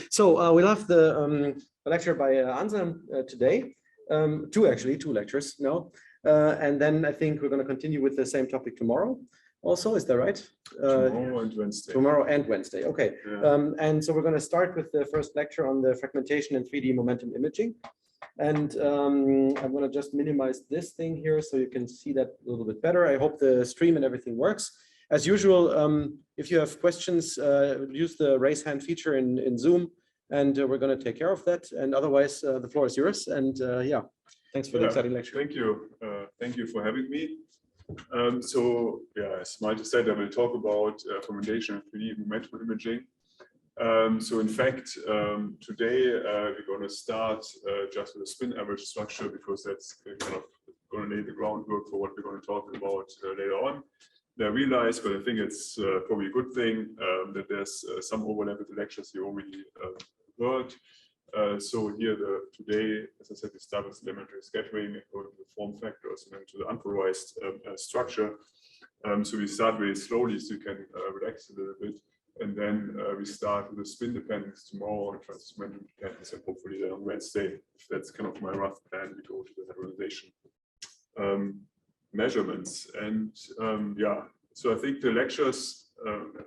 So we'll have the lecture by Anselm today. Two lectures now. And then I think we're going to continue with the same topic tomorrow. Also, is that right? Tomorrow and Wednesday. Tomorrow and Wednesday, okay. Yeah. And so we're going to start with the first lecture on the fragmentation and 3D momentum imaging. And I'm going to just minimize this thing here so you can see that a little bit better. I hope the stream and everything works. As usual, if you have questions, use the raise hand feature in Zoom, and we're going to take care of that. And otherwise, the floor is yours. And yeah, thanks for the exciting lecture. Thank you. Thank you for having me. So yeah, as Malte said, I will talk about fragmentation and 3D momentum imaging. So in fact, today we're going to start just with a spin average structure, because that's kind of going to lay the groundwork for what we're going to talk about later on. I realize, but I think it's probably a good thing that there's some overlap with the lectures you already heard. So here today, as I said, we start with elementary scattering, go to the form factors, and then to the unpolarized structure. So we start very slowly, so you can relax a little bit. And then we start with the spin dependence tomorrow and transfer momentum dependence, and hopefully then on Wednesday, if that's kind of my rough plan, we go to the generalization measurements. And yeah, so I think the lectures,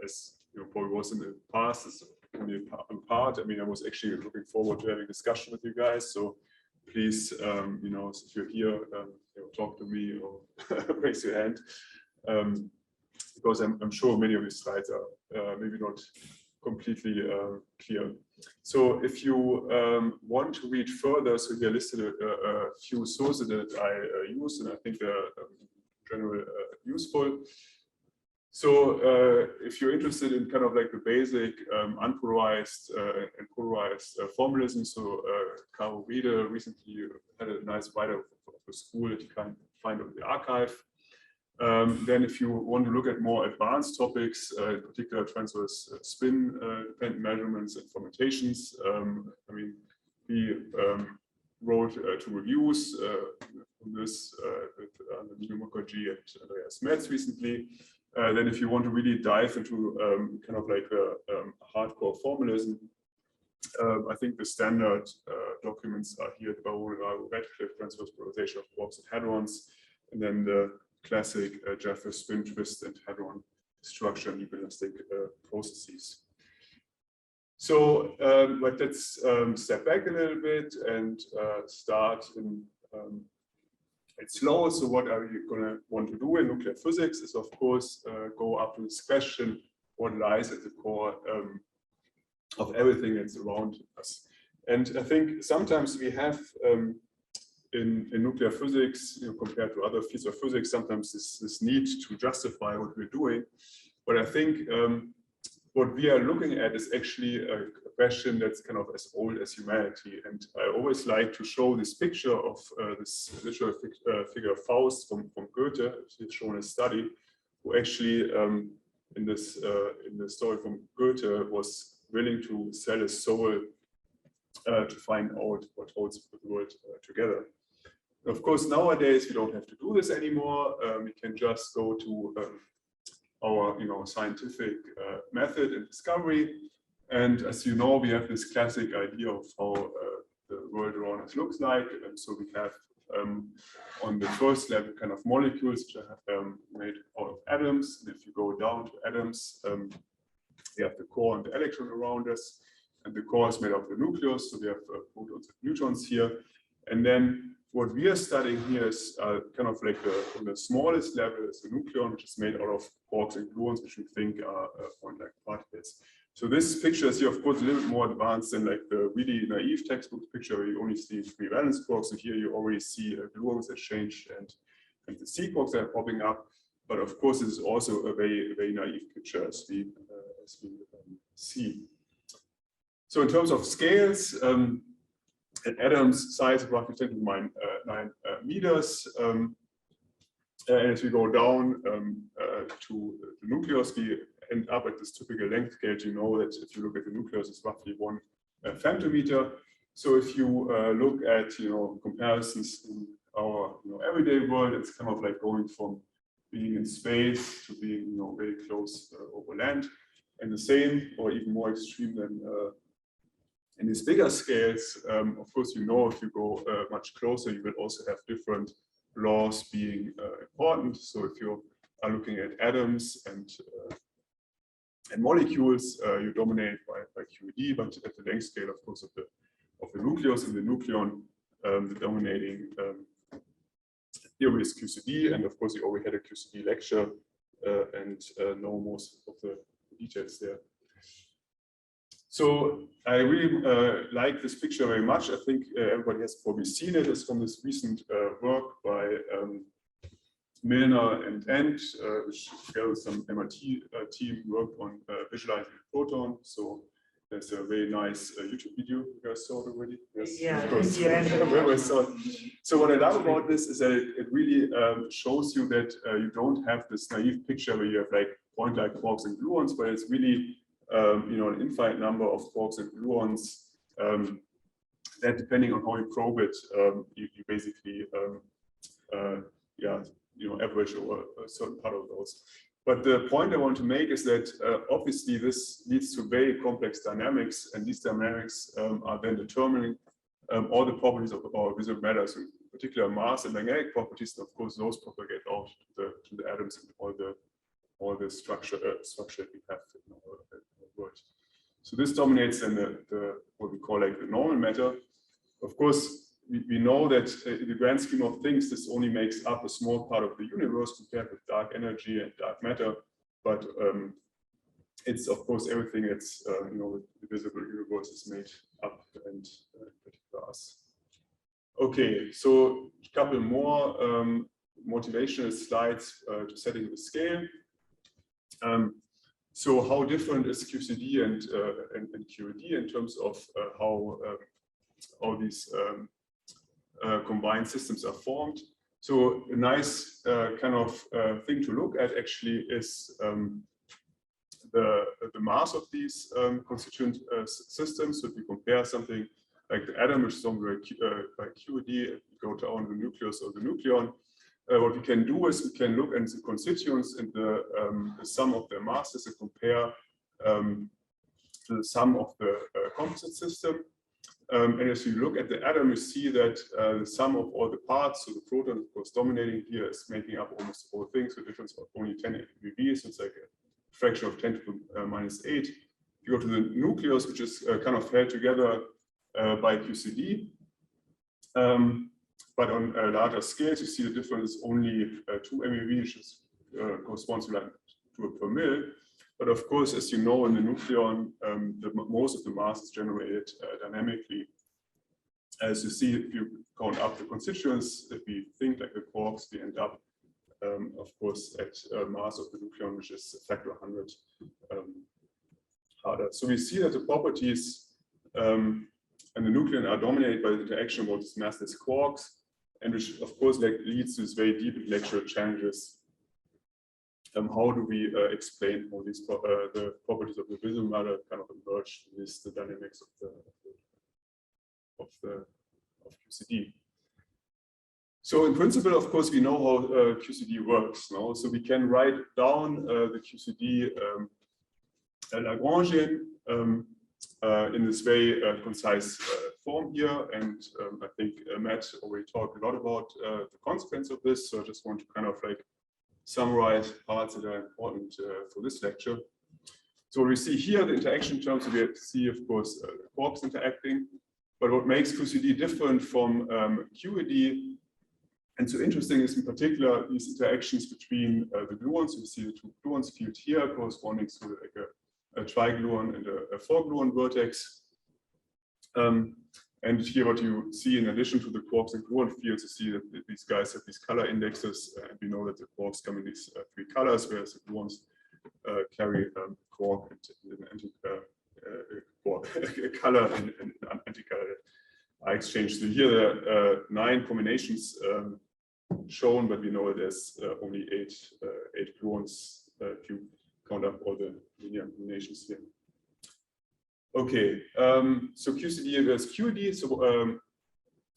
as you know, probably was in the past, is only a part. I mean, I was actually looking forward to having a discussion with you guys. So please, you know, if you're here, you know, talk to me or raise your hand. Because I'm sure many of these slides are maybe not completely clear. So if you want to read further, so here listed a few sources that I use, and I think they're generally useful. So if you're interested in kind of like the basic unpolarized and polarized formalism, so Caro Riede recently had a nice write-up of the school that you can find on the archive. Then if you want to look at more advanced topics, in particular transverse spin dependent measurements and fragmentations, I mean, we wrote 2 reviews on this with Nino Mukherjee and Andreas Metz recently. Then if you want to really dive into kind of like a hardcore formalism, I think the standard documents are here: Radcliffe, transverse polarization of quarks and hadrons, and then the classic Jefferson spin twist and hadron structure and elastic processes. So but let's step back a little bit and start in it's slow. So what are you going to want to do in nuclear physics is, of course, go up to this question: what lies at the core of everything that's around us? And I think sometimes we have in nuclear physics, you know, compared to other fields of physics, sometimes this need to justify what we're doing. But I think what we are looking at is actually a question that's kind of as old as humanity. And I always like to show this picture of this literal figure of Faust from Goethe, he's shown in a study, who actually in the story from Goethe was willing to sell his soul to find out what holds the world together. Of course, nowadays we don't have to do this anymore. We can just go to our, scientific method and discovery. And as you know, we have this classic idea of how the world around us looks like. And so we have on the first level kind of molecules which are made out of atoms. And if you go down to atoms, we have the core and the electron around us. And the core is made of the nucleus. So we have protons and neutrons here. And then what we are studying here is kind of like on the smallest level is the nucleon, which is made out of quarks and gluons, which we think are point-like particles. So this picture is here, of course, a little bit more advanced than like the really naive textbook picture where you only see 3 valence quarks. So here you already see gluons that change and the C quarks that are popping up. But of course, this is also a very, very naive picture as we see. So in terms of scales, an atom's size is roughly 10 to the 9 meters. And as we go down to the nucleus, we end up at this typical length scale. You know that if you look at the nucleus, it's roughly 1 femtometer. So if you look at comparisons in our everyday world, it's kind of like going from being in space to being very close over land. And the same, or even more extreme than In these bigger scales, of course, you know, if you go much closer, you will also have different laws being important. So if you are looking at atoms and molecules, you dominate by QED, but at the length scale, of course, of the nucleus and the nucleon, the dominating theory is QCD. And of course, you already had a QCD lecture and know most of the details there. So I really like this picture very much. I think everybody has probably seen it. It's from this recent work by Milner and Ent, which together with some MIT team worked on visualizing Proton. So there's a very nice YouTube video. You guys saw it already? Yes, yeah, of course. So what I love about this is that it really shows you that you don't have this naive picture where you have like point-like quarks and gluons, but it's really you know, an infinite number of quarks and gluons that, depending on how you probe it, you basically yeah, you know, average over a certain part of those. But the point I want to make is that obviously this leads to very complex dynamics, and these dynamics are then determining all the properties of our visible matter, so in particular mass and magnetic properties, and of course those propagate out to the atoms and all the structure that we have in our world. So this dominates then the what we call like the normal matter. Of course, we know that in the grand scheme of things, this only makes up a small part of the universe compared with dark energy and dark matter. But it's of course everything that's you know, the visible universe is made up, and particular us. Okay, so a couple more motivational slides to setting the scale. So how different is QCD and QED in terms of how all these combined systems are formed? So a nice kind of thing to look at actually is the mass of these constituent systems. So if you compare something like the atom, which is on by QED, go down the nucleus or the nucleon. What we can do is we can look at the constituents and the sum of their masses and compare the sum of the composite system. And as you look at the atom, you see that the sum of all the parts, so the proton, of course, dominating here, is making up almost all things, with a difference of only 10 eV, so it's like a fraction of 10 to the minus 8. If you go to the nucleus, which is kind of held together by QCD, but on larger scales, you see the difference is only 2 MeV, which is, corresponds to a per mil. But of course, as you know, in the nucleon, most of the mass is generated dynamically. As you see, if you count up the constituents, if we think like the quarks, we end up, of course, at mass of the nucleon, which is a factor 100 harder. So we see that the properties and the nucleon are dominated by the interaction about these massless quarks, and which, of course, like, leads to these very deep intellectual challenges. How do we explain how these the properties of the visible matter kind of emerge with the dynamics of QCD? So in principle, of course, we know how QCD works. No? So we can write down the QCD Lagrangian in this very concise form here, and I think Matt already talked a lot about the consequence of this. So I just want to kind of like summarize parts that are important for this lecture. So we see here the interaction terms. We see, of course, quarks interacting, but what makes QCD different from QED, and so interesting, is in particular these interactions between the gluons. You see the two gluons field here corresponding to like a trigluon and a four-gluon vertex. And here what you see, in addition to the quarks and gluon fields, you see that these guys have these color indexes, and we know that the quarks come in these three colors, whereas the gluons carry quark and color and anti-color are exchanged. So here there are 9 combinations shown, but we know there's only 8 gluons if you count up all the linear combinations here. Okay, so QCD versus QED. So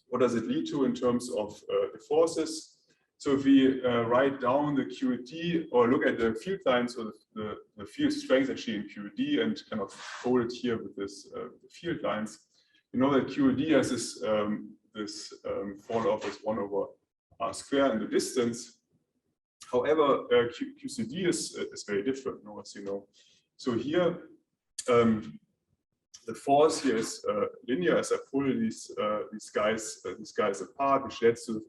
what does it lead to in terms of the forces? So if we write down the QED or look at the field lines, so the field strength actually in QED, and kind of hold it here with this field lines, you know that QED has this fall off as 1 over r squared in the distance. However, QCD is very different, as you know. So here, the force here is linear as I pull these guys apart, which leads to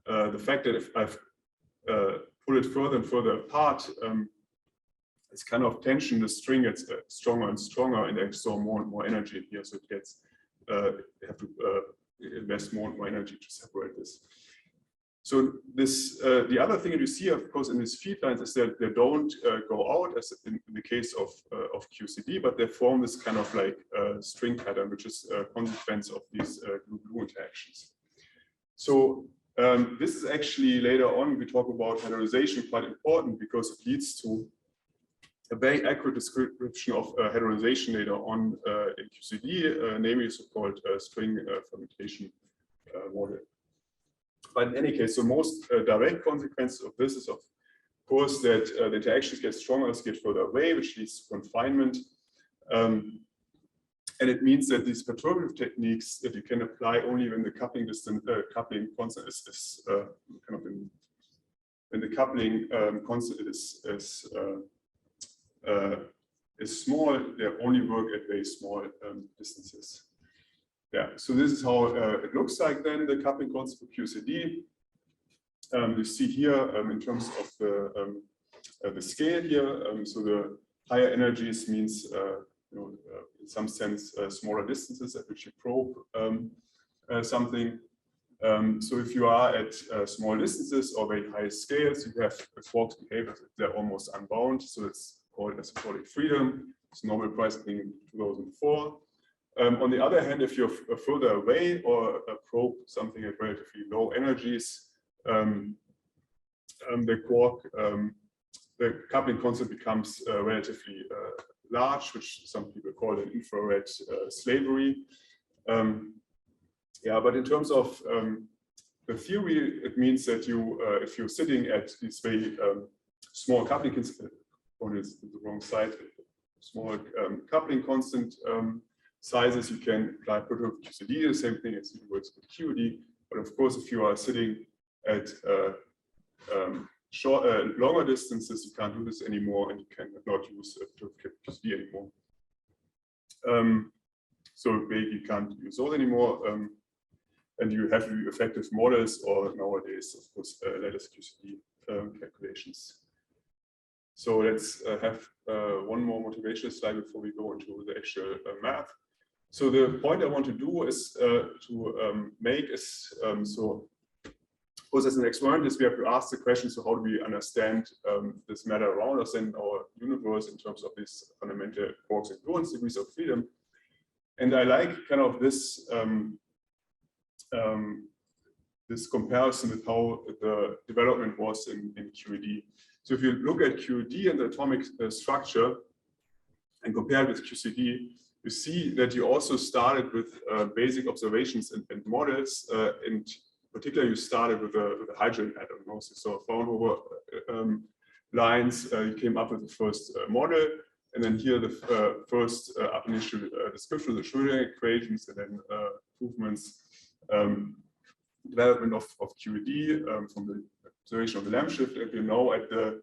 the fact that if I've pull it further and further apart, it's kind of tension. The string gets stronger and stronger, and I store more and more energy in here. So it gets you have to invest more and more energy to separate this. So this the other thing that you see, of course, in these feed lines is that they don't go out as in the case of QCD, but they form this kind of like string pattern, which is a consequence of these glue-glue interactions. So this is actually later on we talk about halorization, quite important because it leads to a very accurate description of halorization later on in QCD, namely so-called string fragmentation model. But in any case, so most direct consequence of this is, of course, that the interactions get stronger as you get further away, which leads to confinement. And it means that these perturbative techniques that you can apply only when the coupling distance, coupling constant is kind of when the coupling constant is small, they only work at very small distances. Yeah, so this is how it looks like then, the coupling constant for QCD. You see here in terms of the scale here, so the higher energies means, in some sense, smaller distances at which you probe something. So if you are at small distances or very high scales, you have quarks behavior, they're almost unbound, so it's called asymptotic freedom. It's Nobel Prize, I think, in 2004. On the other hand, if you're further away or probe something at relatively low energies, the coupling constant becomes relatively large, which some people call an infrared slavery. Yeah, but in terms of the theory, it means that you, if you're sitting at these very small coupling constant, on the wrong side, small coupling constant sizes, you can apply perturbative QCD, the same thing as you do with QED. But of course, if you are sitting at longer distances, you can't do this anymore, and you cannot use perturbative QCD anymore. So basically, you can't use those anymore, and you have effective models, or nowadays, of course, lattice QCD calculations. So let's have one more motivational slide before we go into the actual math. So the point I want to do is to make is, so of course as an experiment is we have to ask the question, so how do we understand this matter around us in our universe in terms of these fundamental quarks and gluons, degrees of freedom. And I like kind of this this comparison with how the development was in QED. So if you look at QED and the atomic structure and compare it with QCD, you see that you also started with basic observations and models. In particular, you started with a hydrogen atom. So Fraunhofer lines, you came up with the first model. And then here the first ab initio description of the Schrödinger equations, and then improvements, development of QED from the observation of the Lamb shift. And we know at the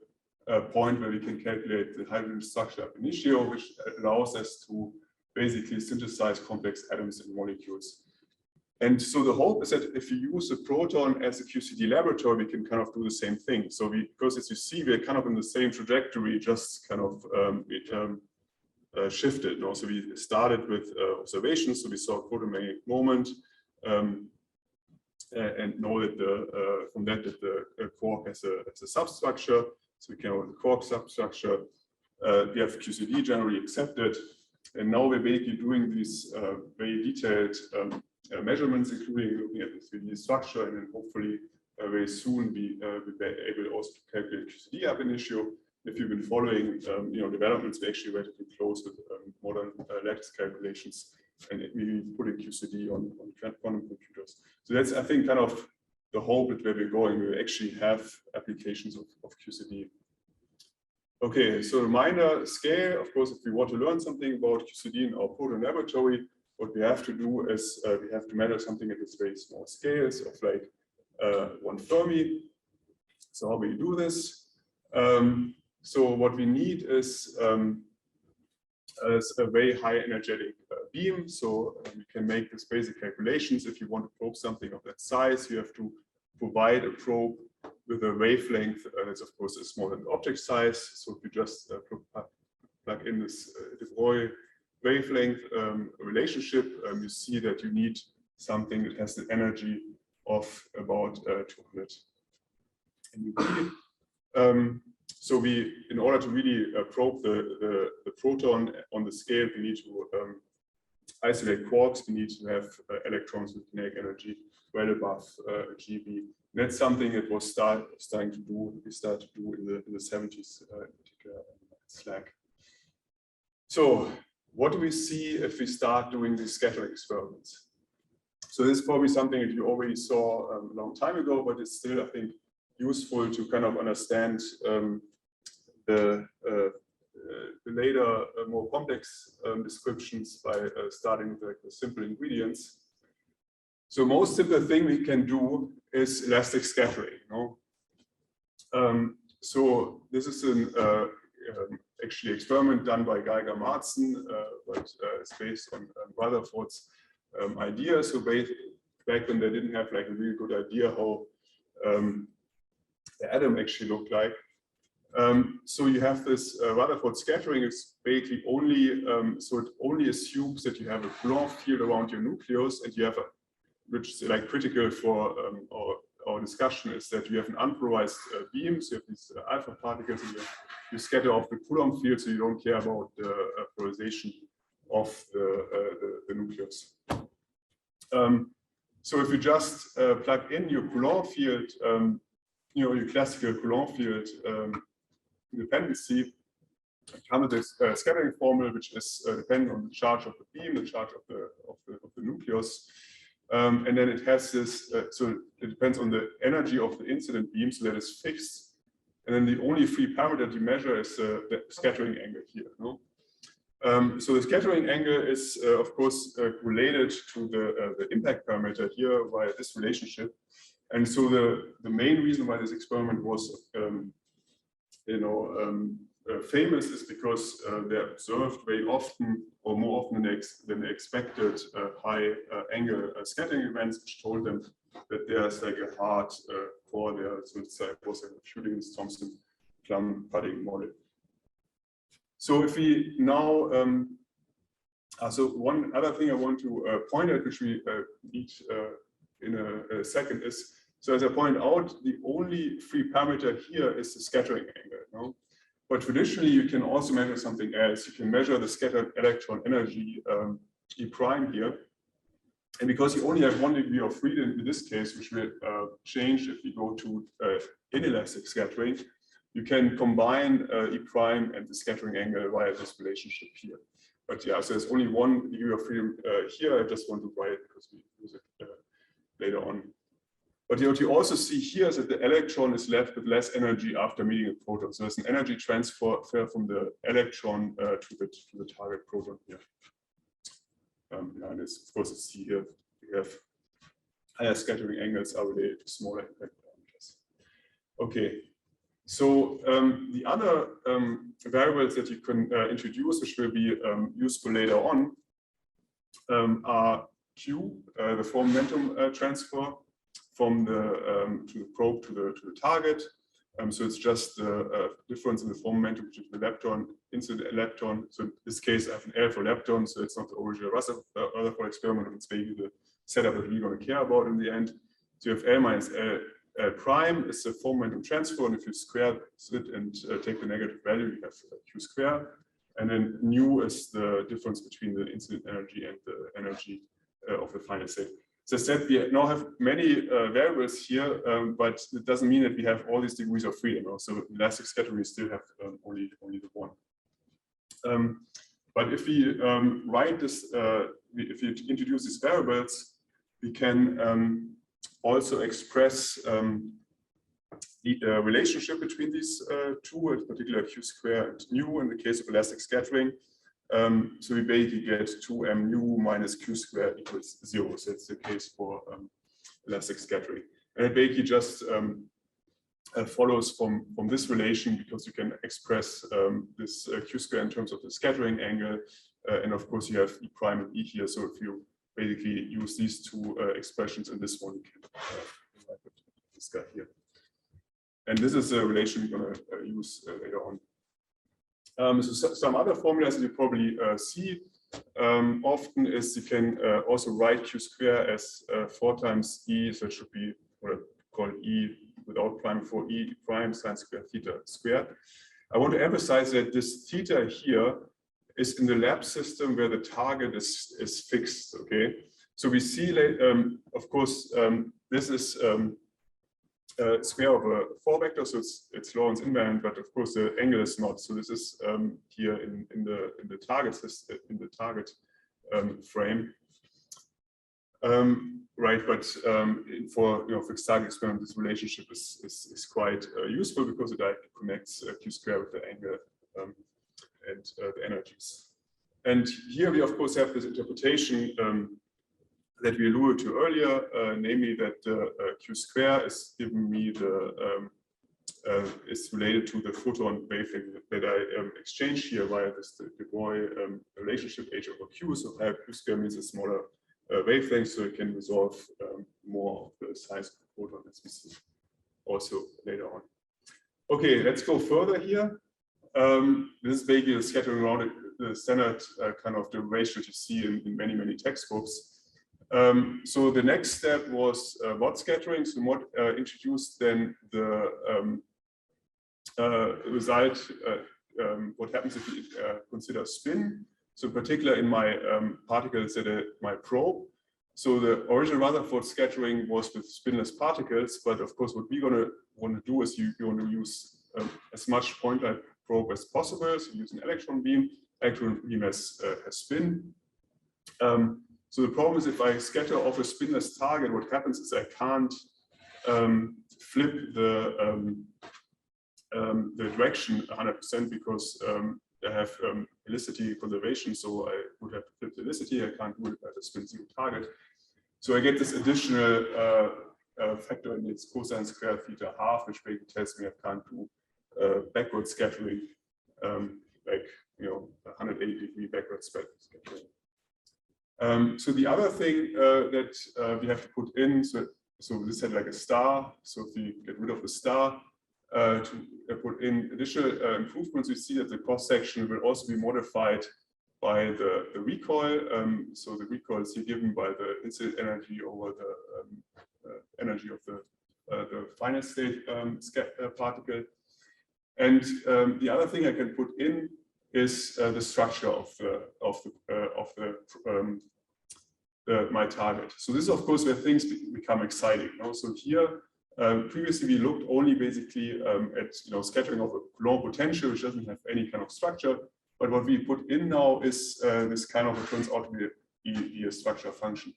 point where we can calculate the hydrogen structure ab initio, which allows us to basically synthesize complex atoms and molecules. And so the hope is that if you use a proton as a QCD laboratory, we can kind of do the same thing. So because as you see, we're kind of in the same trajectory, just kind of shifted. So we started with observations, so we saw a photomagnetic moment, and know that from that the quark has a substructure. So we can know the quark substructure. We have QCD generally accepted. And now we're basically doing these very detailed measurements, including looking at the 3D structure, and then hopefully very soon be able also to calculate QCD ab initio. If you've been following, developments, we're actually relatively close with modern lattice calculations, and we putting QCD on quantum computers. So that's, I think, kind of the hope at where we're going. We actually have applications of QCD. Okay, so the minor scale, of course, if we want to learn something about QCD in our Proton laboratory, what we have to do is we have to measure something at this very small scales of like 1 Fermi. So how will you do this? So what we need is a very high energetic beam. So we can make these basic calculations. If you want to probe something of that size, you have to provide a probe with a wavelength that's of course smaller than the object size. So if you just plug in this de Broglie wavelength relationship, you see that you need something that has an energy of about 200 MeV. So in order to really probe the proton on the scale, we need to isolate quarks. We need to have electrons with kinetic energy well above GeV. And that's something that was starting to do. We started to do in the 70s, in particular, SLAC. So what do we see if we start doing these scattering experiments? So this is probably something that you already saw a long time ago, but it's still, I think, useful to kind of understand the later, more complex descriptions by starting with the simple ingredients. So most simple thing we can do is elastic scattering. So this is an actually experiment done by Geiger-Marzen, but it's based on Rutherford's idea. So back when they didn't have like a really good idea how the atom actually looked like. So you have this Rutherford scattering is basically only, so it only assumes that you have a Coulomb field around your nucleus, and you have a, which is like critical for our discussion, is that you have an unpolarized beam. So you have these alpha particles, and you scatter off the Coulomb field, so you don't care about the polarization of the nucleus. So if you just plug in your Coulomb field, your classical Coulomb field dependency, come with this scattering formula, which is dependent on the charge of the beam, the charge of the nucleus, and then it has this. So it depends on the energy of the incident beam, so that is fixed. And then the only free parameter to measure is the scattering angle here. So the scattering angle is, of course, related to the impact parameter here via this relationship. And so the main reason why this experiment was, famous is because they observed very often, or more often than they expected, high angle scattering events, which told them that there's like a hard core there. So it's like was like shooting this Thomson-Klum pudding model. So if we now, so one other thing I want to point out, which we need in a second, is, so as I pointed out, the only free parameter here is the scattering angle. But traditionally, you can also measure something else. You can measure the scattered electron energy, E prime here. And because you only have 1 degree of freedom in this case, which will change if you go to inelastic scattering, you can combine E prime and the scattering angle via this relationship here. But yeah, so there's only 1 degree of freedom here. I just want to write it because we use it later on. But what you also see here is that the electron is left with less energy after meeting a proton. So there's an energy transfer from the electron to the target proton here. And it's, of course, it's here. We have higher scattering angles are related to smaller impact parameters. Okay. So the other variables that you can introduce, which will be useful later on, are Q, the form momentum transfer from the probe to the target. So it's just the difference in the form momentum between the lepton, incident electron. So in this case, I have an L for lepton, so it's not the original Rutherford experiment, it's basically the setup that we're going to care about in the end. So you have L minus L prime is the form momentum transfer, and if you square it and take the negative value, you have Q squared. And then nu is the difference between the incident energy and the energy of the final state. As I said, we now have many variables here, but it doesn't mean that we have all these degrees of freedom. So elastic scattering, we still have only the one. But if we write this, if you introduce these variables, we can also express the relationship between these two, in particular q square and nu in the case of elastic scattering. So we basically get 2m nu minus q square equals 0. So that's the case for elastic scattering. And it basically just follows from this relation, because you can express this q square in terms of the scattering angle. And of course, you have e prime and e here. So if you basically use these two expressions in this one, you can this guy here. And this is a relation we're going to use later on. So some other formulas that you probably see often is you can also write q square as 4 times e, so it should be what I call e without prime before e prime sine square theta squared. I want to emphasize that this theta here is in the lab system where the target is fixed. Okay, so we see, of course, this is square of a 4 vector, so it's Lorentz invariant, but of course the angle is not. So this is here in the target system, in the target frame, right? But for fixed target experiment, this relationship is quite useful, because it connects q square with the angle and the energies. And here we of course have this interpretation that we alluded to earlier, namely that q square is giving me the is related to the photon wavelength that I exchange here via this de Broglie relationship h over q. So q square means a smaller wavelength, so it can resolve more of the size of the photon, as we see also later on. Okay, let's go further here. This is basically the scattering around the standard kind of derivation that you see in many textbooks. So the next step was Mott scattering. So Mott introduced then the result, what happens if you consider spin. So in particular in my particles that are my probe. So the original Rutherford scattering was with spinless particles, but of course what we're going to want to do is you want to use as much point-light probe as possible. So use an electron beam. Electron beam has spin. So the problem is, if I scatter off a spinless target, what happens is I can't flip the direction 100%, because I have helicity conservation. So I would have to flip the helicity. I can't do it at a spin zero target. So I get this additional factor in its cosine square theta half, which basically tells me I can't do backward scattering, like 180-degree backward scattering. So the other thing that we have to put in, so this had like a star. So if we get rid of the star to put in additional improvements, we see that the cross section will also be modified by the recoil. So the recoil is here given by the incident energy over the energy of the final state particle. And the other thing I can put in is the structure of my target. So this is of course where things become exciting. So here, previously we looked only basically at scattering of a Coulomb potential, which doesn't have any kind of structure. But what we put in now is this kind of, it turns out to be a structure function.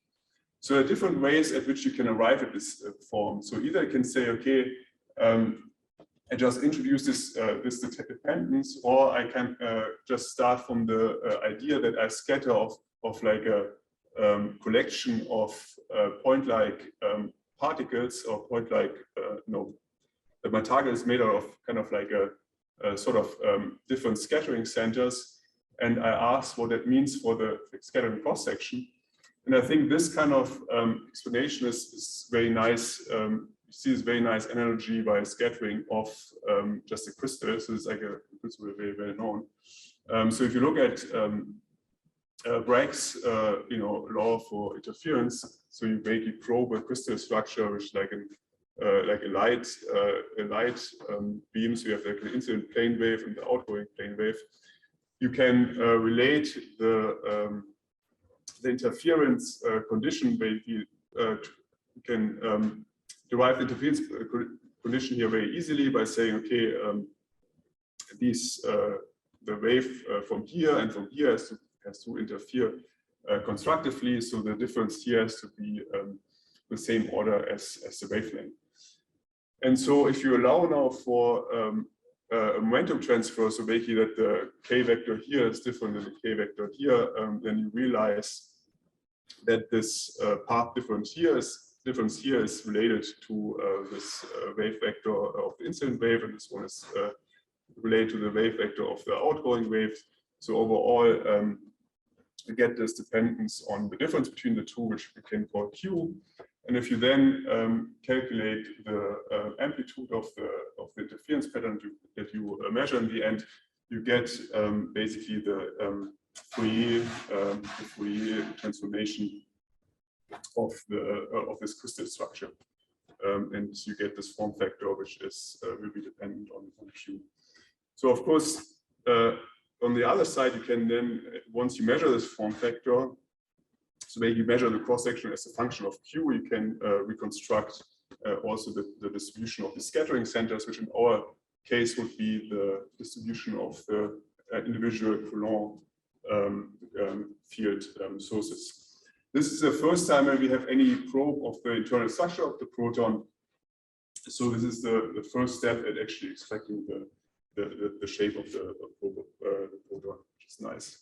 So there are different ways at which you can arrive at this form. So either I can say, okay, I just introduce this dependence, or I can just start from the idea that I scatter of like a collection of point-like particles, or point-like, that my target is made out of kind of like a sort of different scattering centers, and I ask what that means for the scattering cross-section. And I think this kind of explanation is very nice. You see this very nice analogy by scattering of just a crystal. So it's like a principle very well known. So if you look at Bragg's law for interference, so you basically probe a crystal structure, which like a light beam. So you have like an incident plane wave and the outgoing plane wave. You can relate the interference condition. Basically, you can derive the interference condition here very easily by saying, okay, the wave from here and from here has to interfere constructively. So the difference here has to be the same order as the wavelength. And so if you allow now for a momentum transfer, so basically that the k vector here is different than the k vector here, then you realize that this path difference here is related to this wave vector of the incident wave, and this one is related to the wave vector of the outgoing wave. So overall, you get this dependence on the difference between the two, which we can call Q. And if you then calculate the amplitude of the interference pattern that you measure in the end, you get basically the Fourier transformation of this crystal structure, and you get this form factor, which is will be dependent on Q. So of course, on the other side, you can then, once you measure this form factor, so maybe you measure the cross section as a function of Q, you can reconstruct also the distribution of the scattering centers, which in our case would be the distribution of the individual Coulomb field sources. This is the first time where we have any probe of the internal structure of the proton. So this is the first step at actually extracting the shape of the proton, which is nice.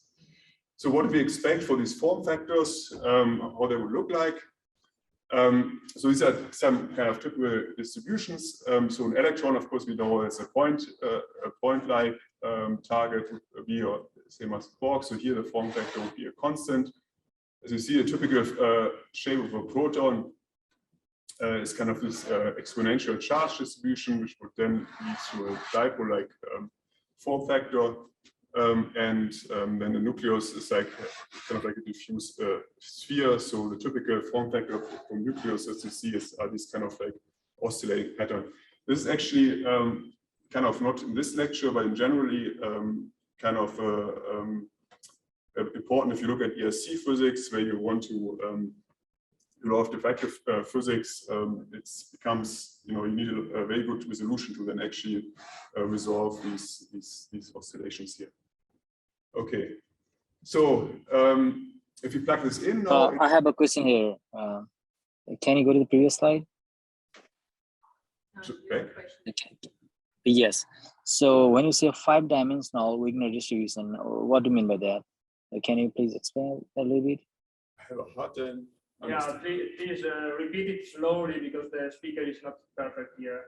So what do we expect for these form factors, how they would look like? So these are some kind of typical distributions. So an electron, of course, we know as a point-like target would be or same as quark. So here the form factor would be a constant. As you see, a typical shape of a proton is kind of this exponential charge distribution, which would then lead to a dipole-like form factor. And then the nucleus is like kind of like a diffuse sphere. So the typical form factor from nucleus, as you see, are these kind of like oscillating pattern. This is actually kind of not in this lecture, but in generally kind of important if you look at ERC physics, where you want to law of diffractive physics. It becomes, you need a very good resolution to then actually resolve these oscillations here. Okay, so if you plug this in now, I have a question here. Can you go to the previous slide? Okay. Yes. So when you say a 5-dimensional Wigner distribution, what do you mean by that? Can you please explain a little bit? I have a hard time. Yeah, please repeat it slowly because the speaker is not perfect here.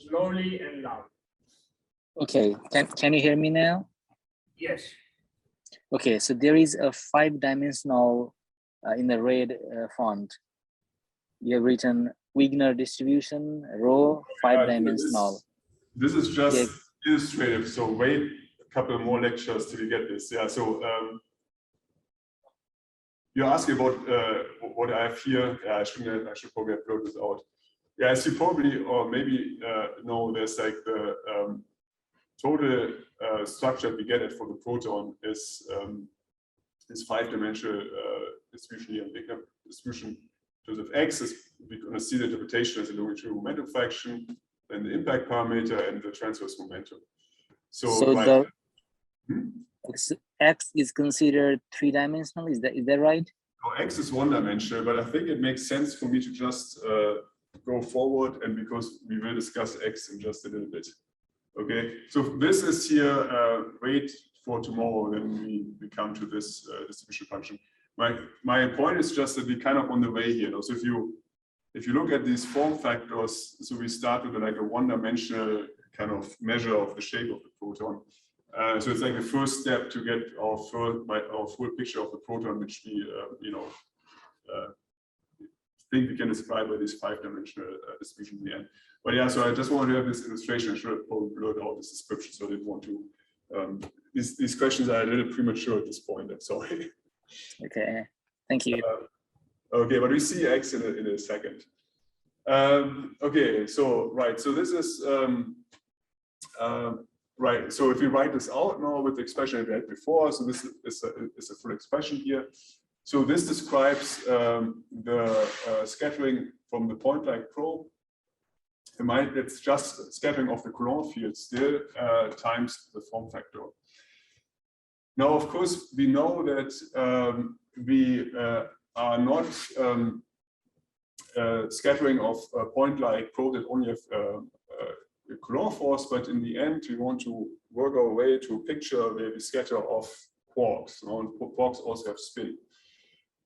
Slowly and loud. Okay. Can you hear me now? Yes. Okay. So there is a 5-dimensional in the red font. You have written Wigner distribution, rho, 5-dimensional. This is just illustrative. So wait a couple more lectures till you get this. Yeah. So you're asking about what I have here. Yeah, I should probably upload this out. Yeah, as you probably or maybe know, there's like the total structure we get for the proton is this 5-dimensional distribution here, Wigner distribution. In terms of x, we're going to see the interpretation as a longitudinal momentum fraction, then the impact parameter, and the transverse momentum. So right, X is considered 3-dimensional. Is that right? No, X is 1-dimensional, but I think it makes sense for me to just go forward, and because we will discuss X in just a little bit. Okay, so this is here. Wait for tomorrow, then we come to this distribution function. My point is just that we're kind of on the way here. So if you look at these form factors, so we start with like a 1-dimensional kind of measure of the shape of the proton. So it's like the first step to get our full picture of the proton, which we think we can describe by this 5-dimensional distribution in the end. But yeah, so I just wanted to have this illustration. I should have probably blurred out this description, so I didn't want to. These questions are a little premature at this point. I'm sorry. Okay, thank you. Okay, but we see X in a second. Okay, so right, so this is right. So if we write this out now with the expression we had before, so this is a full expression here. So this describes the scattering from the point-like probe. It's just scattering of the Coulomb field still times the form factor. Now, of course, we know that we are not scattering of point-like probe that only have Coulomb force, but in the end, we want to work our way to a picture where we scatter off quarks. And quarks also have spin.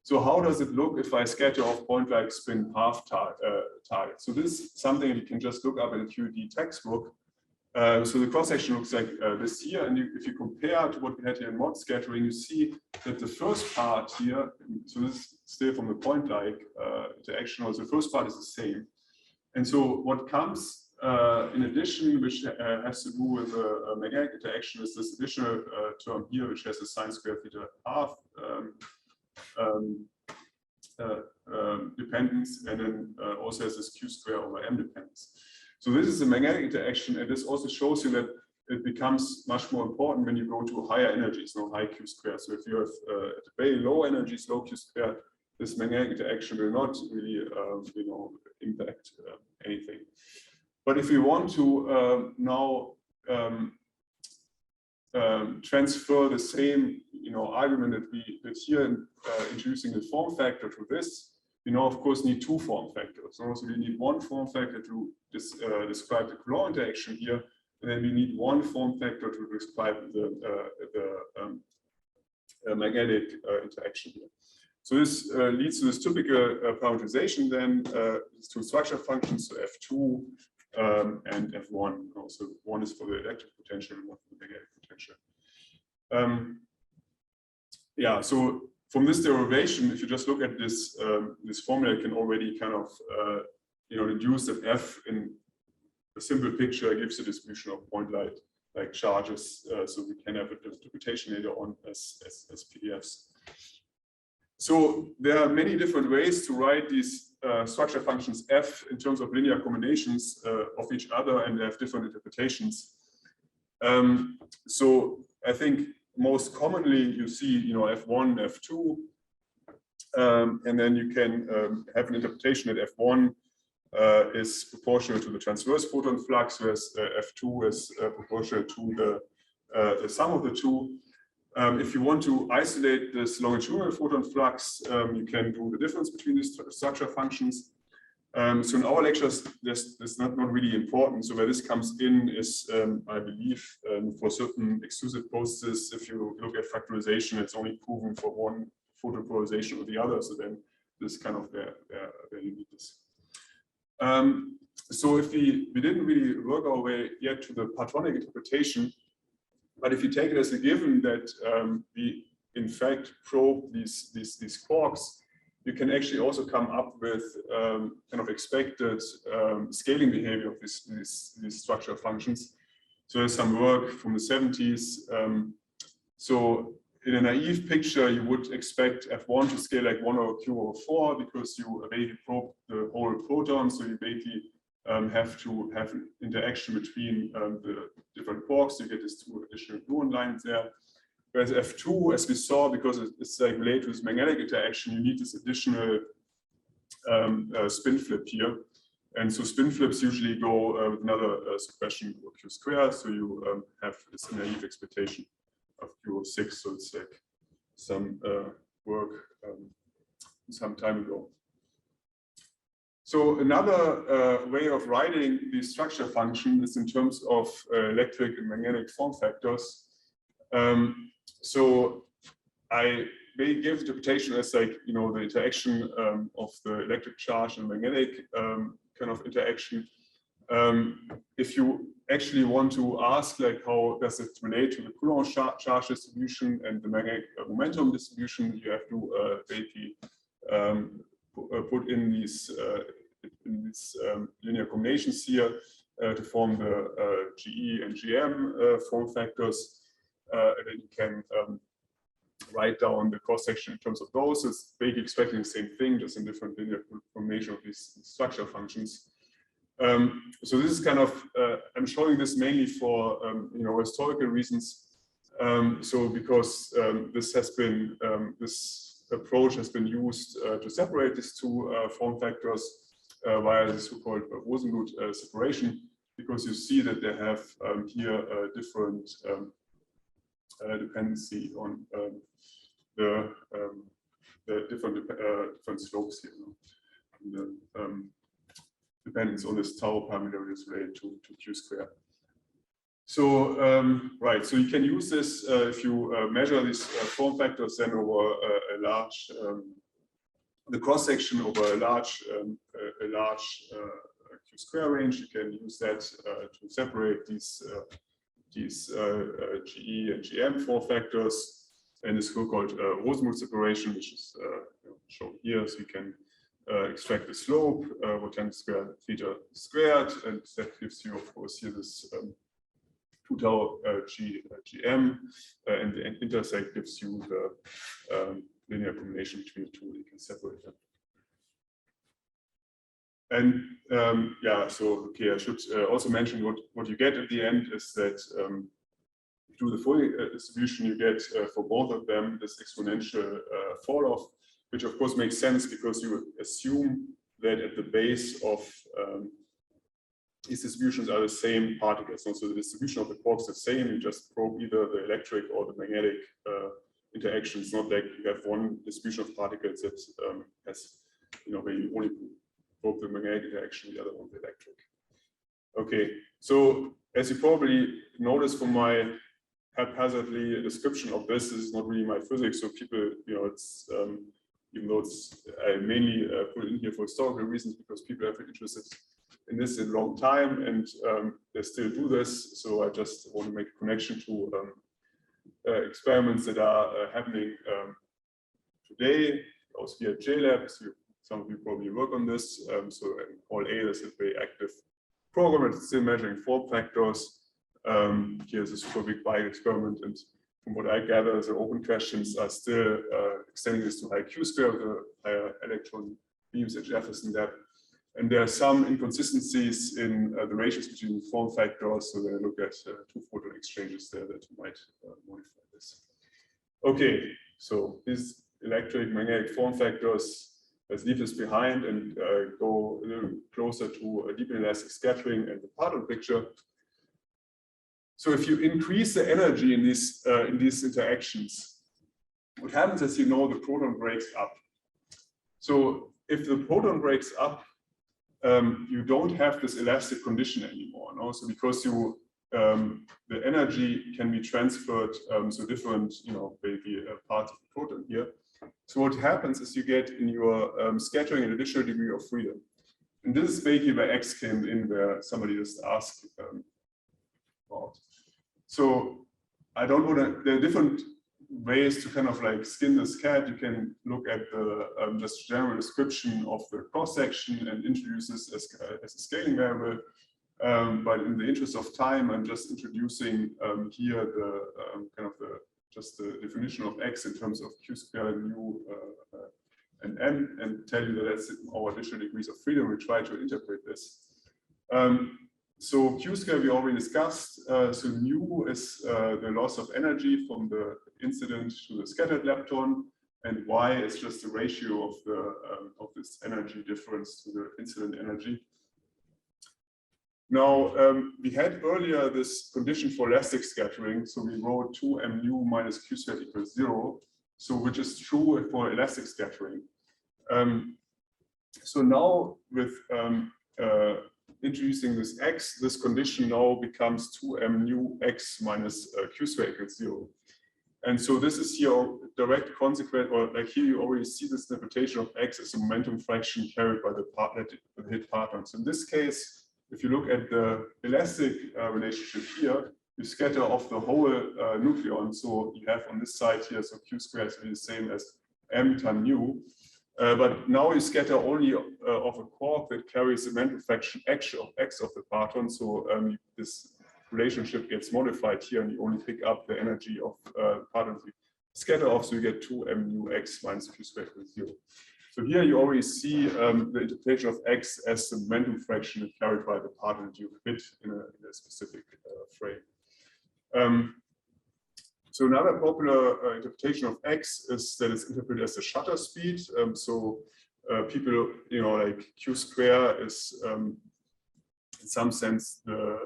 So how does it look if I scatter off point-like spin half target? So this is something you can just look up in a QED textbook. So the cross-section looks like this here, and if you compare to what we had here in mod scattering, you see that the first part here, so this is still from the point-like interaction, also the first part is the same. And so what comes in addition, which has to do with a magnetic interaction, is this additional term here, which has a sine square theta half dependence, and then also has this q square over m dependence. So this is a magnetic interaction, and this also shows you that it becomes much more important when you go to higher energies, no high q square. So if you have at very low energies, low q square, this magnetic interaction will not really, impact anything. But if we want to now transfer the same, argument that we did here, introducing the form factor to this, of course, need two form factors. So we need one form factor to describe the Coulomb interaction here, and then we need one form factor to describe the magnetic interaction here. So this leads to this typical parameterization then, these two structure functions, so F2 and F1. So one is for the electric potential and one for the magnetic potential. So from this derivation, if you just look at this this formula, you can already kind of deduce that F in a simple picture gives a distribution of point-like charges, so we can have a interpretation later on as PDFs. So there are many different ways to write these structure functions F in terms of linear combinations of each other, and they have different interpretations. So I think most commonly you see F1, F2, and then you can have an interpretation that F1 is proportional to the transverse photon flux, whereas F2 is proportional to the sum of the two. If you want to isolate this longitudinal photon flux, you can do the difference between these structure functions. So in our lectures, this is not really important. So where this comes in is, I believe, for certain exclusive processes, if you look at factorization, it's only proven for one photopolarization or the other. So then this is kind of where you need this. So if we didn't really work our way yet to the Platonic interpretation, but if you take it as a given that we in fact probe these quarks, you can actually also come up with kind of expected scaling behavior of these structure functions. So there's some work from the 70s. So in a naive picture, you would expect F1 to scale like 1 over Q over 4 because you basically probe the whole proton. So you basically have to have an interaction between the different quarks. You get these two additional gluon lines there. Whereas F2, as we saw, because it's like related to this magnetic interaction, you need this additional spin flip here. And so spin flips usually go with another suppression of Q squared. So you have this naive expectation of Q6. So it's like some work some time ago. So another way of writing the structure function is in terms of electric and magnetic form factors. So I may give interpretation as like, the interaction of the electric charge and magnetic kind of interaction. If you actually want to ask like how does it relate to the Coulomb charge distribution and the magnetic momentum distribution, you have to basically put in these linear combinations here to form the GE and GM form factors. And then you can write down the cross section in terms of those. It's basically expecting the same thing, just in different linear combination of these structure functions. So this is kind of, I'm showing this mainly for historical reasons. So because this has been, this approach has been used to separate these two form factors via the so-called Rosenbluth separation, because you see that they have here a different dependency on the different slopes here. dependence on this tau parameter is related to q squared. So right, so you can use this if you measure these form factors then over a large the cross section over a large q square range. You can use that to separate these GE and GM form factors, and this so-called Rosenbluth separation, which is shown here. So you can extract the slope, tan squared theta squared, and that gives you, of course, here this 2 tau GM, and the intersect gives you the linear combination between the two. You can separate them. And yeah, so okay, I should also mention what you get at the end is that to the Fourier distribution you get for both of them this exponential fall off, which of course makes sense because you assume that at the base of these distributions are the same particles. So the distribution of the quarks is the same. You just probe either the electric or the magnetic interaction. It's not like you have one distribution of particles that has, where you only probe the magnetic interaction, the other one the electric. Okay, so as you probably noticed from my haphazardly description of this is not really my physics. So people, it's even though it's I mainly put it in here for historical reasons because people have been interested in this in a long time, and they still do this. So I just want to make a connection to experiments that are happening today. Also here at JLab, so some of you probably work on this. So in All A, there's a very active program that's still measuring form factors. Here's a super big Breit experiment, and from what I gather, the open questions are still extending this to high Q square with the higher electron beams at Jefferson Lab. And there are some inconsistencies in the ratios between form factors, so they look at two photon exchanges there that might modify this. Okay, so these electric magnetic form factors, let's leave this behind and go a little closer to a deep inelastic scattering and the Proton picture. So if you increase the energy in these interactions, what happens is, the proton breaks up. So if the proton breaks up, you don't have this elastic condition anymore. No? So because the energy can be transferred, so different, maybe parts of the proton here. So what happens is you get in your scattering an additional degree of freedom. And this is basically where X came in, where somebody just asked about. So I don't want to, there are different ways to kind of like skin this cat. You can look at the just general description of the cross section and introduce this as a scaling variable. But in the interest of time, I'm just introducing here the just the definition of X in terms of Q squared, mu, and M, and tell you that that's our additional degrees of freedom. We try to interpret this. So Q squared we already discussed. So mu is the loss of energy from the incident to the scattered lepton, and Y is just the ratio of the of this energy difference to the incident energy. Now we had earlier this condition for elastic scattering, so we wrote 2m mu minus Q squared equals 0. So which is true for elastic scattering. So now with introducing this X, this condition now becomes 2m mu X minus Q squared equals 0. And so this is your direct consequence, or like here you already see this interpretation of X as a momentum fraction carried by the hit parton. So in this case, if you look at the elastic relationship here, you scatter off the whole nucleon. So you have on this side here, so Q squared is the same as m times mu. But now you scatter only of a quark that carries the momentum fraction x of the parton. So this relationship gets modified here, and you only pick up the energy of parton you scatter off. So you get 2m mu x minus Q squared equals 0. So here you already see the interpretation of X as the momentum fraction carried by the parton that you fit in a specific frame. So another popular interpretation of X is that it's interpreted as the shutter speed. So people, like Q square is in some sense the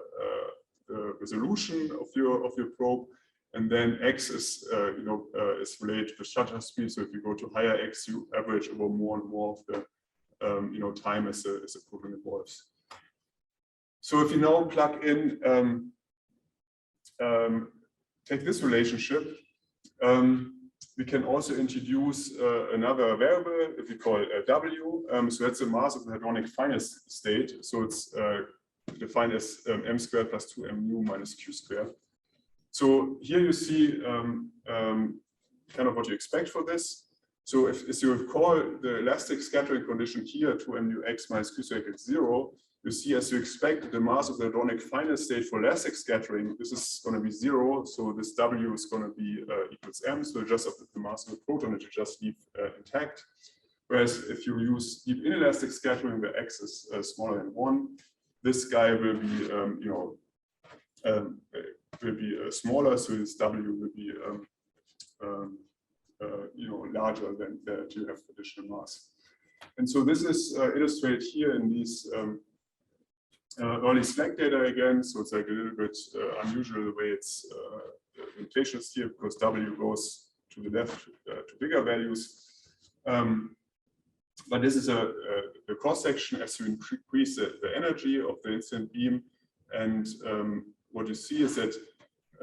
resolution of your probe, and then X is is related to the shutter speed. So if you go to higher X, you average over more and more of the time as a proton evolves. So if you now plug in, take this relationship, we can also introduce another variable that we call W. So that's the mass of the hadronic finest state. So it's defined as m squared plus 2m mu minus q squared. So here you see kind of what you expect for this. So if you recall the elastic scattering condition here, 2m mu x minus q squared equals 0, you see as you expect the mass of the hadronic finest state for elastic scattering, this is going to be 0. So this W is going to be equals m. So just the mass of the proton, it should just leave intact. Whereas if you use deep inelastic scattering, where x is smaller than 1, this guy will be smaller. So this W will be larger than that you have additional mass. And so this is illustrated here in these early slack data again. So it's like a little bit unusual the way it's notations here, because W goes to the left to bigger values. But this is a cross section as you increase the energy of the incident beam. And what you see is that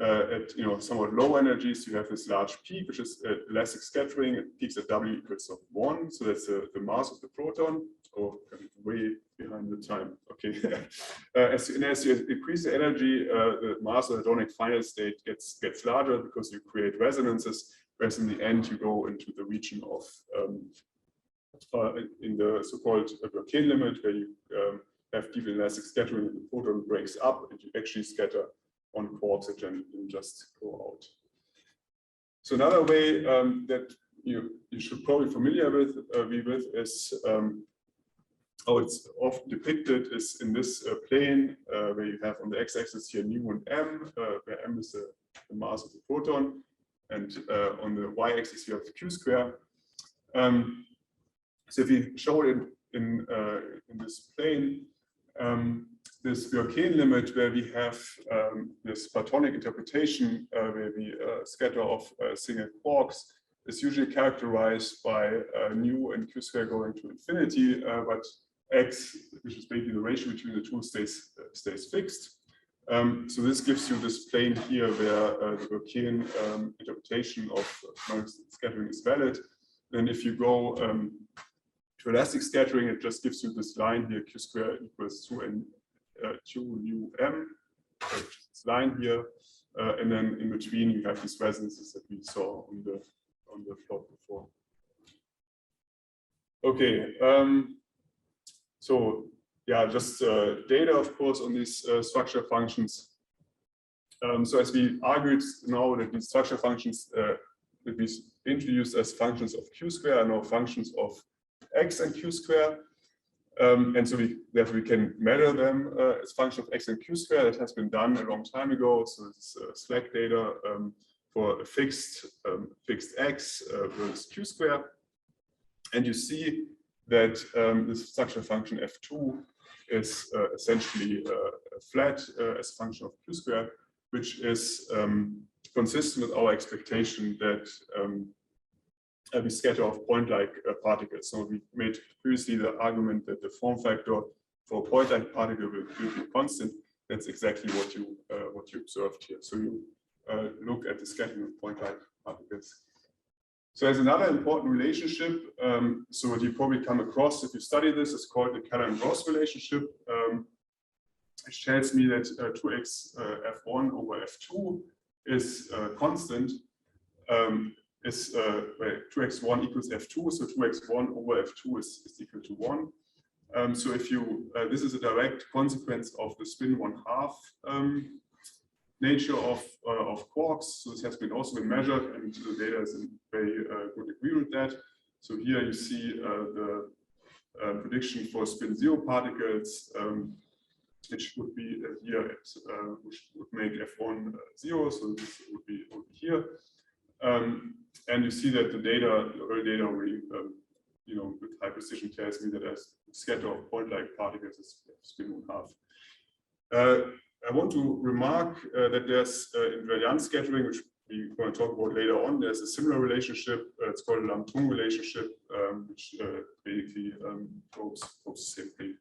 at somewhat low energies, you have this large peak, which is elastic scattering. It peaks at W equals 1. So that's the mass of the proton, or way behind the time. Okay. As you increase the energy, the mass of the hadronic finest state gets larger because you create resonances. Whereas in the end, you go into the region of in the so-called Breit limit, where you have deep elastic scattering, and the proton breaks up, and you actually scatter on quarks that then just go out. So another way that you should probably be familiar with is how it's often depicted is in this plane where you have on the x-axis here nu and m, where m is the mass of the proton, and on the y-axis you have q square. So if you show it in this plane, this Breit limit where we have this Platonic interpretation where we scatter off single quarks is usually characterized by nu and q square going to infinity, but x, which is basically the ratio between the two, stays fixed. So this gives you this plane here where the Breit interpretation of scattering is valid. And if you go to elastic scattering, it just gives you this line here, q square equals 2 nu m, this line here, and then in between you have these resonances that we saw on the plot before. Okay, so yeah, just data, of course, on these structure functions. So as we argued now that these structure functions will be introduced as functions of q square are now functions of x and q square. And so therefore we can measure them as function of x and q square. That has been done a long time ago. So it's slack data for a fixed x versus q square. And you see that this structure function f2 is essentially flat as a function of q square, which is consistent with our expectation that we scatter off point-like particles. So we made previously the argument that the form factor for a point-like particle will be constant. That's exactly what you observed here. So you look at the scattering of point-like particles. So there's another important relationship. So what you probably come across if you study this is called the Keller-Ross relationship, which tells me that 2x f1 over f2 is constant. Is where 2x1 equals f2, so 2x1 over f2 is equal to 1. So if you, this is a direct consequence of the spin 1/2 nature of quarks. So this has also been measured, and the data is in very good agreement with that. So here you see the prediction for spin 0 particles, which would be here at, which would make f1 0. So this would be here. And you see that the data, the early data already, with high precision tells me that as scatter of point-like particles is spin 1/2. I want to remark that there's invariant scattering, which we're going to talk about later on. There's a similar relationship. It's called a Lamtung relationship, which basically probes the same thing.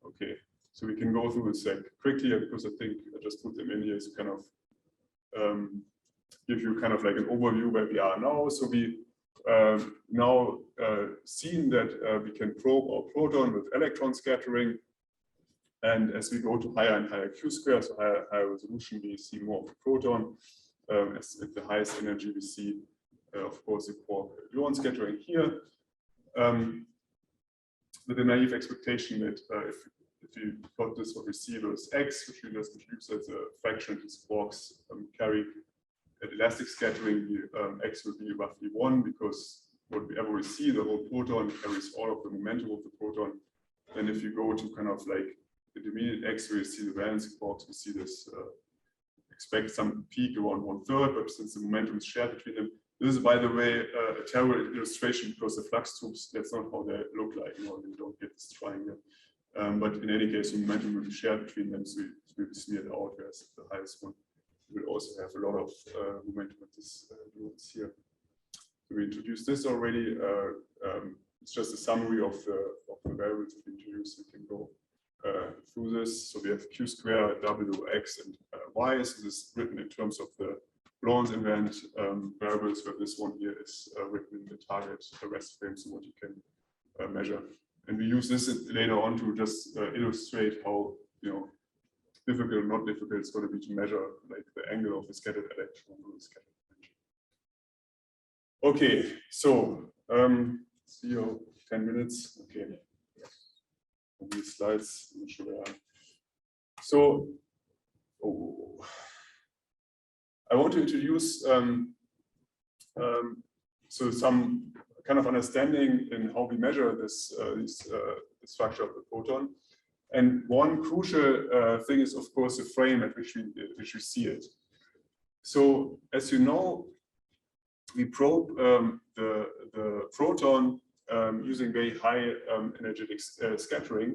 Okay, so we can go through this quickly because I think I just put them in here to kind of give you kind of like an overview where we are now. So we now seen that we can probe our proton with electron scattering. And as we go to higher and higher Q square, so higher resolution, we see more of the proton. As at the highest energy, we see, of course, the quark-gluon scattering here. With a naive expectation that if we plot this, what we see was x, which we just use as a fraction of these quarks carry at elastic scattering, x will be roughly 1, because whatever we see, the whole proton carries all of the momentum of the proton. And if you go to kind of like the intermediate x, where you see the valence quarks, we see this, expect some peak around 1/3, but since the momentum is shared between them, this is, by the way, a terrible illustration because the flux tubes, that's not how they look like. You know, you don't get this triangle. But in any case, the momentum will be shared between them, so it will be smeared out, whereas the highest one will also have a lot of momentum at this nuance here. So we introduced this already. It's just a summary of the variables that we introduced. We can go through this. So we have Q square, W, X, and Y. So this is written in terms of the Lorentz invariant variables, where this one here is written in the target rest frame, so what you can measure. And we use this later on to just illustrate how, you know, difficult or not difficult it's going to be to measure like the angle of the scattered electron or the scattered potential. Okay, so see you 10 minutes. Okay. These slides, I'm not sure where I am. So I want to introduce so some kind of understanding in how we measure this the structure of the proton. And one crucial thing is, of course, the frame at which we see it. So as you know, we probe the proton using very high energetic scattering.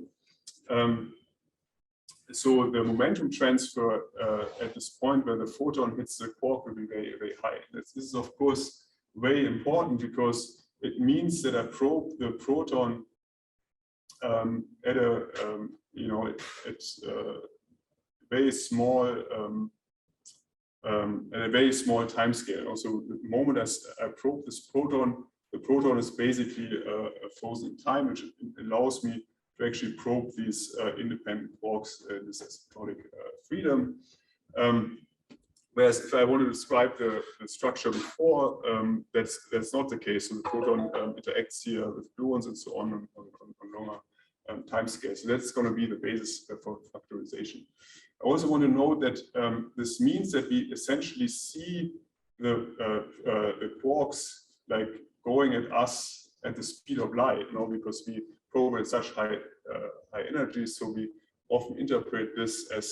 So the momentum transfer at this point where the photon hits the quark will be very, very high. This is, of course, very important because it means that I probe the proton at a you know at very small at a very small time scale. Also, the moment as I probe this proton, the proton is basically frozen in time, which allows me to actually probe these independent quarks in this asymptotic freedom. Whereas if I want to describe the structure before, that's not the case. So the proton interacts here with gluons and so on longer time scales. So that's going to be the basis for factorization. I also want to note that this means that we essentially see the quarks like going at us at the speed of light, you know, because we probe at such high energy. So we often interpret this as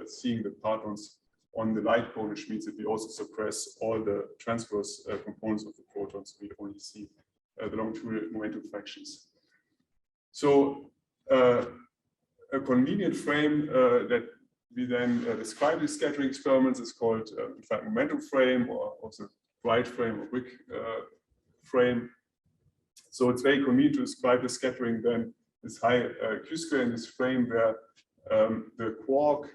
seeing the partons on the light cone, which means that we also suppress all the transverse components of the protons. We only see the longitudinal momentum fractions. So a convenient frame that we then describe these scattering experiments is called in fact momentum frame, or also Breit frame or Wick frame. So it's very convenient to describe the scattering then this high Q square in this frame where the quark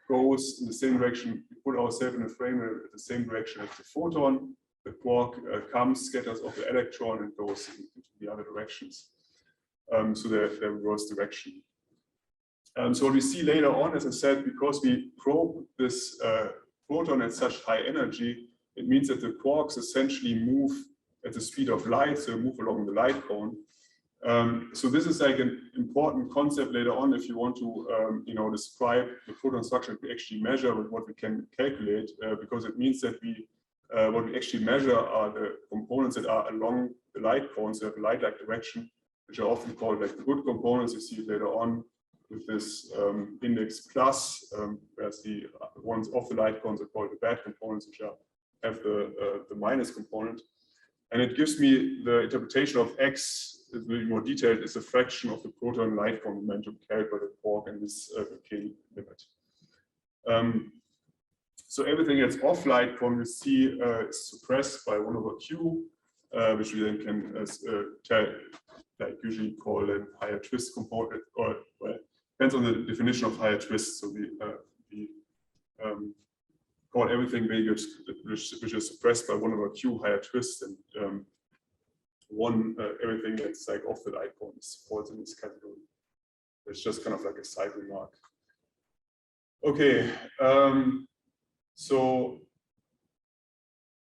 goes in the same direction. We put ourselves in a frame in the same direction as the photon. The quark comes, scatters off the electron, and goes into the other directions. So the reverse direction. So what we see later on, as I said, because we probe this proton at such high energy, it means that the quarks essentially move at the speed of light, so move along the light cone. So this is like an important concept later on if you want to you know, describe the proton structure that we actually measure with what we can calculate, because it means that what we actually measure are the components that are along the light cone, so have a light-like direction, which are often called like the good components. You see it later on with this index plus, whereas the ones off the light cones are called the bad components, which have the minus component. And it gives me the interpretation of X, is a little more detailed, is a fraction of the proton light cone momentum carried by the quark in this K limit. So everything that's off light cone we see is suppressed by 1/Q, which we then can like usually call them higher twist component, or well, depends on the definition of higher twist. So we call everything values which is suppressed by 1/q higher twist, and everything that's like off the Lightcone falls in this category. It's just kind of like a side remark. Okay, so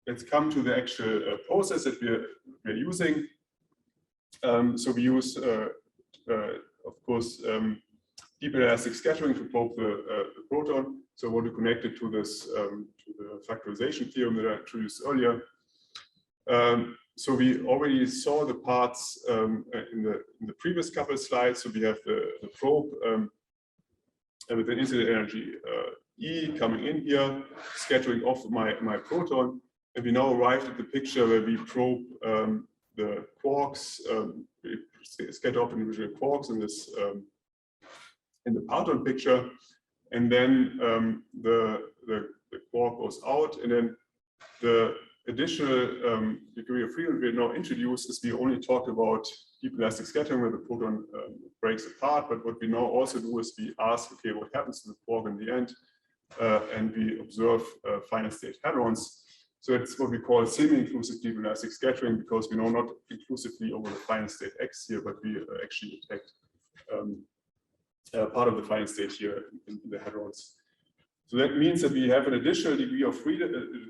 let's come to the actual process that we're using. So we use, of course, deep elastic scattering to probe the proton. So I want to connect it to this to the factorization theorem that I introduced earlier. So we already saw the parts in the previous couple of slides. So we have the probe with an incident energy E coming in here, scattering off my proton, and we now arrived at the picture where we probe the quarks, we scatter off individual quarks in this in the Proton picture, and then the quark goes out, and then the additional degree of freedom we now introduce is we only talk about deep elastic scattering where the proton breaks apart, but what we now also do is we ask, okay, what happens to the quark in the end, and we observe finite state hadrons. So it's what we call semi-inclusive deep elastic scattering, because we know not inclusively over the finite state X here, but we actually detect part of the finite state here in the hadrons. So that means that we have an additional degree of freedom,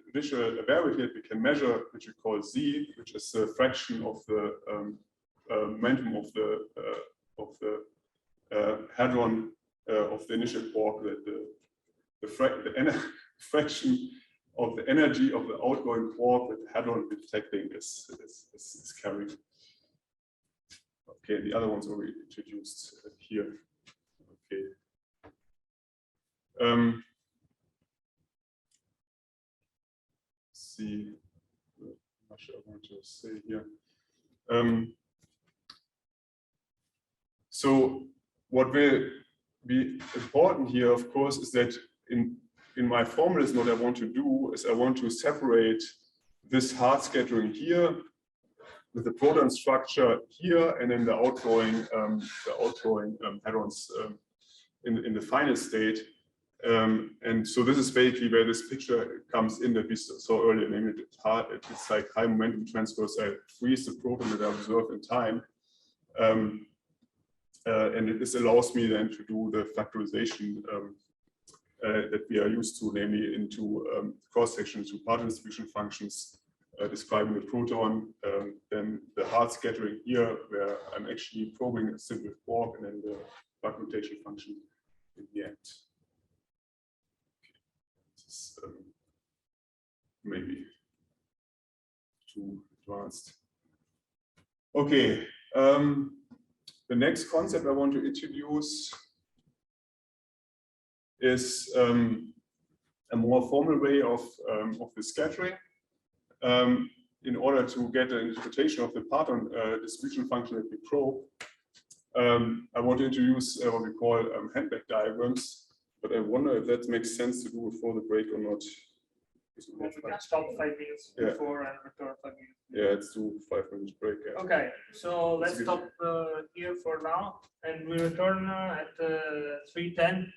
additional variable here we can measure, which we call Z, which is the fraction of the momentum of the hadron of the initial quark, that the fraction of the energy of the outgoing quark that the hadron detecting is carrying. Okay, the other ones already introduced here. Okay. See, what I want to say here. So what will be important here, of course, is that in my formulas, what I want to do is I want to separate this hard scattering here with the proton structure here, and then the outgoing hadrons in the final state. And so this is basically where this picture comes in that we saw earlier. Namely, it's like high momentum transfers. I freeze the proton that I observe in time. And this allows me then to do the factorization that we are used to, namely into cross-sections to partial distribution functions describing the proton, then the hard scattering here, where I'm actually probing a simple quark, and then the fragmentation function in the end. This is maybe too advanced. Okay, the next concept I want to introduce is a more formal way of the scattering. In order to get an interpretation of the Proton distribution function that we probe, I want to introduce what we call handback diagrams, but I wonder if that makes sense to do before the break or not. We can stop 5 minutes before and return 5 minutes. Yeah, let's do 5 minutes break. Yeah. Okay, so let's stop here for now, and we return at 3:10